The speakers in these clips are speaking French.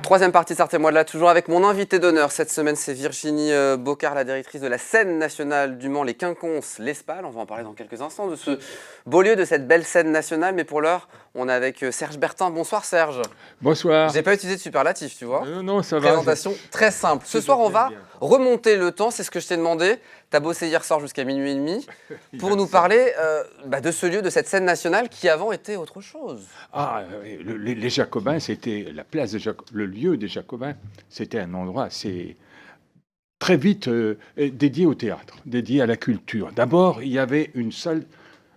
Troisième partie, sortez-moi de là, toujours avec mon invité d'honneur. Cette semaine, c'est Virginie Bocard, la directrice de la scène nationale du Mans, les Quinconces, l'Espal. On va en parler dans quelques instants de ce beau lieu, de cette belle scène nationale. Mais pour l'heure, on est avec Serge Bertin. Bonsoir Serge. Bonsoir. J'ai pas utilisé de superlatif, tu vois. Non, ça va. Présentation très simple. Ce soir, on va remonter le temps, c'est ce que je t'ai demandé. Tu as bossé hier soir jusqu'à minuit et demi pour nous parler de ce lieu, de cette scène nationale qui avant était autre chose. Les Jacobins, c'était la place le lieu des Jacobins, c'était un endroit assez très vite dédié au théâtre, dédié à la culture. D'abord, il y avait une salle,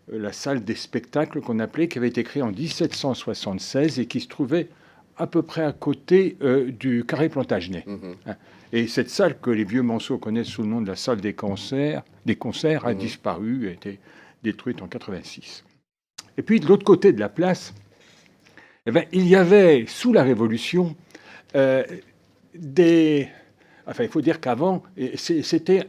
la salle des spectacles qu'on appelait, qui avait été créée en 1776 et qui se trouvait à peu près à côté du Carré Plantagenet. Et cette salle que les vieux Manceaux connaissent sous le nom de la salle des concerts a disparu, a été détruite en 86. Et puis de l'autre côté de la place, il y avait sous la Révolution il faut dire qu'avant c'était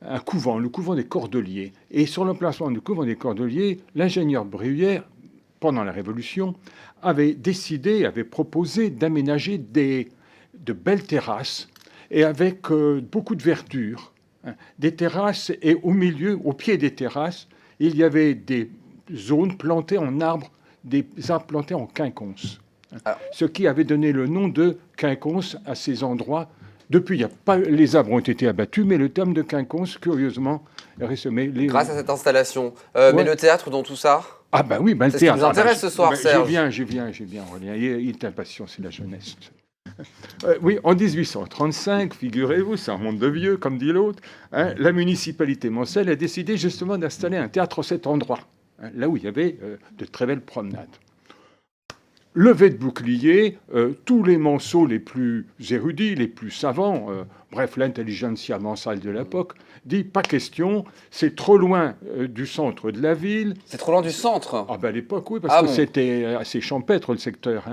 un couvent, le couvent des Cordeliers. Et sur l'emplacement du couvent des Cordeliers, l'ingénieur Bruyère, pendant la Révolution, avait proposé d'aménager de belles terrasses et avec beaucoup de verdure. Des terrasses, et au milieu, au pied des terrasses, il y avait des zones plantées en arbres, des arbres plantés en quinconces. Ce qui avait donné le nom de quinconce à ces endroits. Depuis, les arbres ont été abattus, mais le terme de quinconce, curieusement, est ressemé. Grâce à cette installation. Mais le théâtre dans tout ça, le théâtre. C'est ce qui nous intéresse ce soir, Serge. Je viens, Aurélien. Il est impatient, c'est la jeunesse. Oui, en 1835, figurez-vous, ça remonte de vieux, comme dit l'autre, la municipalité mancelle a décidé justement d'installer un théâtre à cet endroit, là où il y avait de très belles promenades. Levé de bouclier, tous les Manceaux les plus érudits, les plus savants, bref, l'intelligentsia mansale de l'époque, dit pas question, c'est trop loin du centre de la ville. C'est trop loin du centre. À l'époque, oui, parce que c'était assez champêtre le secteur.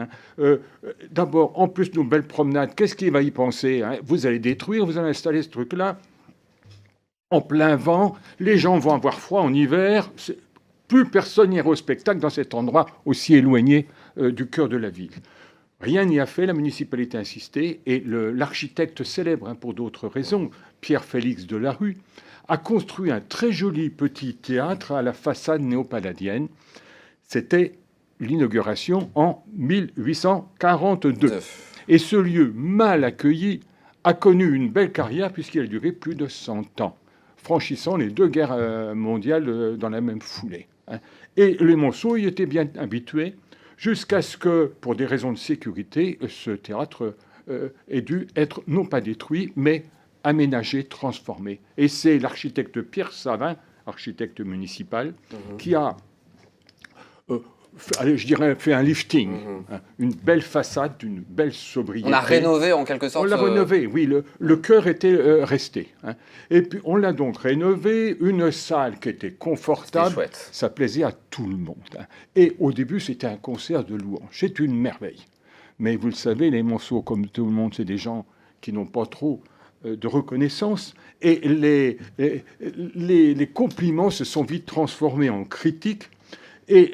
D'abord, en plus de nos belles promenades, qu'est-ce qu'il va y penser ? Vous allez détruire, vous allez installer ce truc-là en plein vent, les gens vont avoir froid en hiver, plus personne n'ira au spectacle dans cet endroit aussi éloigné du cœur de la ville. Rien n'y a fait, la municipalité a insisté, et l'architecte célèbre, pour d'autres raisons, Pierre-Félix Delarue, a construit un très joli petit théâtre à la façade néo-palladienne. C'était l'inauguration en 1842. Et ce lieu mal accueilli a connu une belle carrière puisqu'il a duré plus de 100 ans, franchissant les 2 guerres mondiales dans la même foulée. Et les Manceaux y étaient bien habitués, jusqu'à ce que, pour des raisons de sécurité, ce théâtre ait dû être non pas détruit, mais aménagé, transformé. Et c'est l'architecte Pierre Savin, architecte municipal, qui a, fait un lifting, une belle façade, une belle sobriété. On a rénové en quelque sorte. On l'a rénové, oui, le cœur était resté. Et puis on l'a donc rénové, une salle qui était confortable, ça plaisait à tout le monde. Et au début, c'était un concert de louanges. C'est une merveille. Mais vous le savez, les Manceaux, comme tout le monde, c'est des gens qui n'ont pas trop de reconnaissance. Et les compliments se sont vite transformés en critiques. Et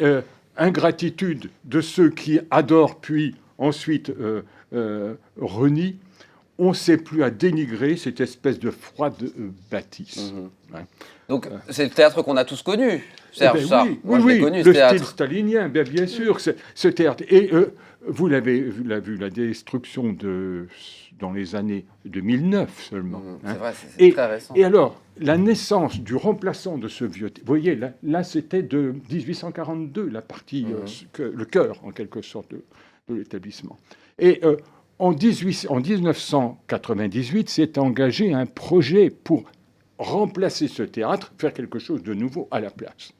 ingratitude de ceux qui adorent, puis ensuite renient, on ne sait plus à dénigrer cette espèce de froide bâtisse. Donc c'est le théâtre qu'on a tous connu, Serge, ça. Oui, Moi, connu, le théâtre. style stalinien, bien sûr, ce théâtre. Et vous l'avez vu, la destruction dans les années 2009 seulement. C'est vrai, c'est très récent. Et alors, la naissance du remplaçant de ce vieux... Vous voyez, là c'était de 1842, la partie, le cœur, en quelque sorte, de l'établissement. Et en 1998, s'est engagé un projet pour remplacer ce théâtre, faire quelque chose de nouveau à la place.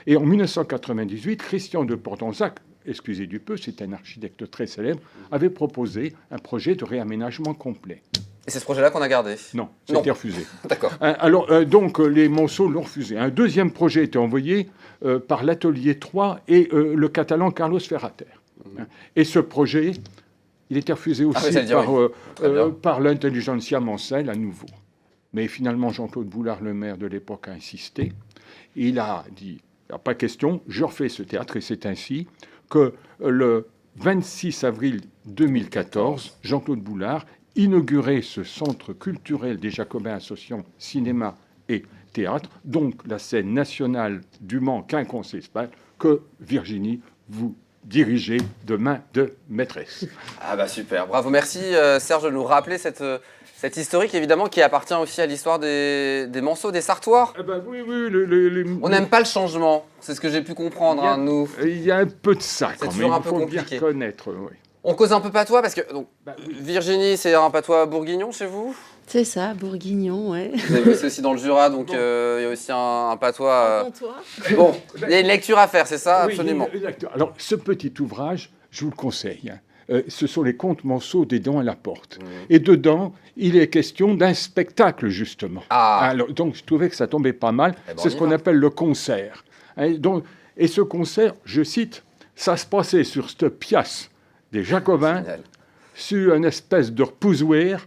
Et en 1998, Christian de Portanzac, excusez du peu, c'est un architecte très célèbre, avait proposé un projet de réaménagement complet. Et c'est ce projet-là qu'on a gardé ? Non, c'était refusé. D'accord. Alors, donc, les Manceaux l'ont refusé. Un deuxième projet était envoyé par l'Atelier 3 et le Catalan Carlos Ferrater. Et ce projet, il était refusé aussi par l'intelligentsia mancelle à nouveau. Mais finalement, Jean-Claude Boulard, le maire de l'époque, a insisté. Il a dit, il n'y a pas question, je refais ce théâtre. Et c'est ainsi que le 26 avril 2014, Jean-Claude Boulard inaugurait ce centre culturel des Jacobins associant cinéma et théâtre, donc la scène nationale du Mans Quinconce l'Espal, que Virginie, vous dirigez de main de maîtresse. Ah bah super, bravo, merci Serge de nous rappeler cette historique évidemment qui appartient aussi à l'histoire des Manceaux, des Sartois. Eh ben oui, On n'aime pas le changement, c'est ce que j'ai pu comprendre, nous. Il y a un peu de ça quand même, toujours un il peu faut compliqué. bien reconnaître. Oui. On cause un peu patois parce que donc, Oui. Virginie, c'est un patois bourguignon chez vous? C'est ça, bourguignon, ouais. Vous avez bossé aussi dans le Jura, donc il y a aussi un patois. Toi. Bon, il y a une lecture à faire, c'est ça? Oui, Absolument. Alors, ce petit ouvrage, je vous le conseille. Ce sont les contes Manceaux des Dents à la porte. Et dedans, il est question d'un spectacle, justement. Ah. Alors, donc, je trouvais que ça tombait pas mal. Eh ben, C'est on ce y qu'on va. appelle le concert. Et ce concert, je cite, ça se passait sur cette pièce des Jacobins, Génial. sur une espèce de repousoir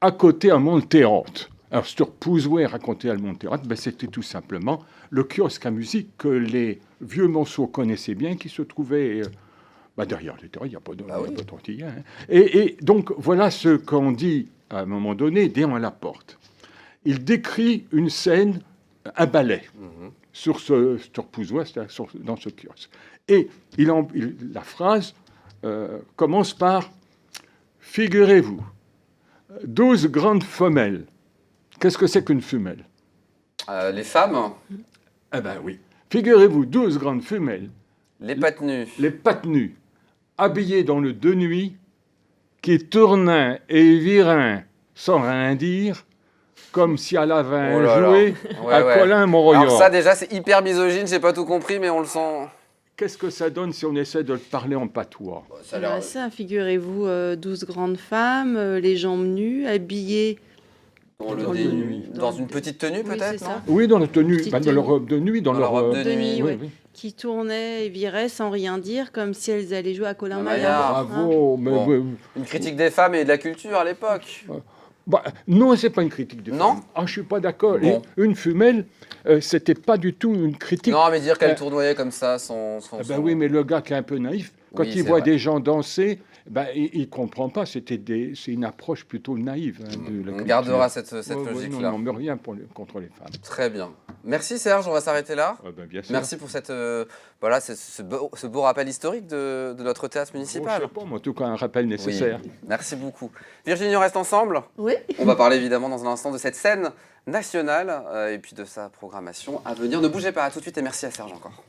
à côté à Montérante. Alors, ce repousoir à côté à Montérante, ben, c'était tout simplement le kiosque à musique que les vieux Manceaux connaissaient bien, qui se trouvait derrière les terrains, il n'y a pas de tortilla. Hein. Et donc, voilà ce qu'on dit à un moment donné, Déant à la porte. Il décrit une scène, un ballet, sur ce repousoir, c'est-à-dire dans ce kiosque. Et la phrase commence par « Figurez-vous, 12 grandes femelles. » Qu'est-ce que c'est qu'une femelle? Les femmes, Eh bien oui. Figurez-vous, 12 grandes femelles, les pattes nues. les pattes nues, habillées dans le de nuit, qui tournaient et viraient sans rien dire, comme si elle avait Oh là là. joué Ouais, à ouais. Colin Moroyor. Alors ça déjà c'est hyper misogyne, j'ai pas tout compris mais on le sent. Qu'est-ce que ça donne si on essaie de le parler en patois? Ça a l'air- Ça, figurez-vous, 12 grandes femmes, les jambes nues, habillées. Dans Dans le le- nuit. Dans une petite tenue Oui, peut-être, c'est non? ça. Oui, dans la tenue, Petite dans leur tenue. robe de nuit, dans Dans leur la robe de De nuit, nuit, oui, ouais. oui. Qui tournaient et viraient sans rien dire, comme si elles allaient jouer à Colin Ah, Maillard. Maillard. Bravo, mais Bon. oui. Une critique des femmes et de la culture à l'époque. Non, c'est pas une critique des Non femmes. Ah, je suis pas d'accord. Bon. Et une femelle, c'était pas du tout une critique. Non mais dire qu'elle Euh, tournoyait comme ça sans... Ben oui, mais le gars qui est un peu naïf, quand Oui, il c'est voit vrai. des gens danser, il comprend pas. C'est une approche plutôt naïve de la On culture. gardera cette Ouais, ouais, logique-là. non, mais rien contre les femmes. Très bien. Merci Serge, on va s'arrêter là. Bien sûr. Merci pour ce beau rappel historique de notre théâtre Bon, je municipal. sais pas, mais en tout cas, un rappel nécessaire. Oui, merci beaucoup. Virginie, on reste ensemble. Oui. On va parler évidemment dans un instant de cette scène nationale et puis de sa programmation à venir. Ne bougez pas, à tout de suite et merci à Serge encore.